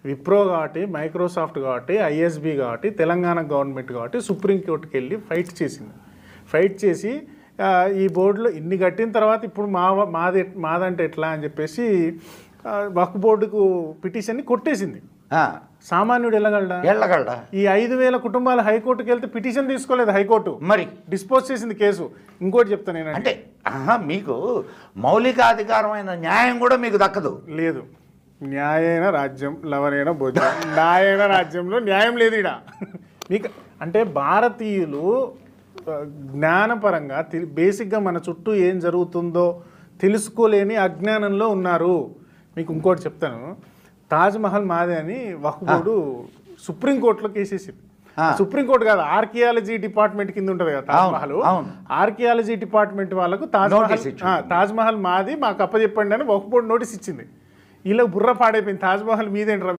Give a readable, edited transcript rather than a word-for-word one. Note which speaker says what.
Speaker 1: విప్రో కాబట్టి, మైక్రోసాఫ్ట్ కాబట్టి, ఐఎస్బి కాబట్టి, తెలంగాణ గవర్నమెంట్ కాబట్టి సుప్రీంకోర్టుకి వెళ్ళి ఫైట్ చేసింది. ఫైట్ చేసి ఈ బోర్డులో ఇన్ని కట్టిన తర్వాత ఇప్పుడు మాదంటే ఎట్లా అని చెప్పేసి వక్ఫ్ బోర్డుకు పిటిషన్ని కొట్టేసింది. సామాన్యుడు వెళ్ళగలడా? ఈ 5,000 కుటుంబాలు హైకోర్టుకి వెళ్తే పిటిషన్ తీసుకోలేదు హైకోర్టు, మరి డిస్పోజ్ చేసింది కేసు. ఇంకోటి చెప్తాను నేను,
Speaker 2: అంటే మీకు మౌలికాధికారమైన న్యాయం కూడా మీకు దక్కదు.
Speaker 1: లేదు, న్యాయైన రాజ్యం లవరైన భోజనం, న్యాయైన రాజ్యంలో న్యాయం లేదు ఇక్కడ మీకు. అంటే భారతీయులు జ్ఞానపరంగా బేసిక్గా మన చుట్టూ ఏం జరుగుతుందో తెలుసుకోలేని అజ్ఞానంలో ఉన్నారు. మీకు ఇంకోటి చెప్తాను, తాజ్మహల్ మాదే అని వక్ఫ్ బోర్డు సుప్రీంకోర్టులో కేసేసింది. సుప్రీంకోర్టు కాదు, ఆర్కియాలజీ డిపార్ట్మెంట్ కింద ఉంటుంది కదా తాజ్మహల్. ఆర్కియాలజీ డిపార్ట్మెంట్ వాళ్ళకు తాజ్మహల్ మాది, మాకు అప్పచెప్పండి అని వక్ఫ్ బోర్డు నోటీస్ ఇచ్చింది. ఇలా బుర్ర పాడైపోయింది, తాజ్మహల్ మీదేంటారు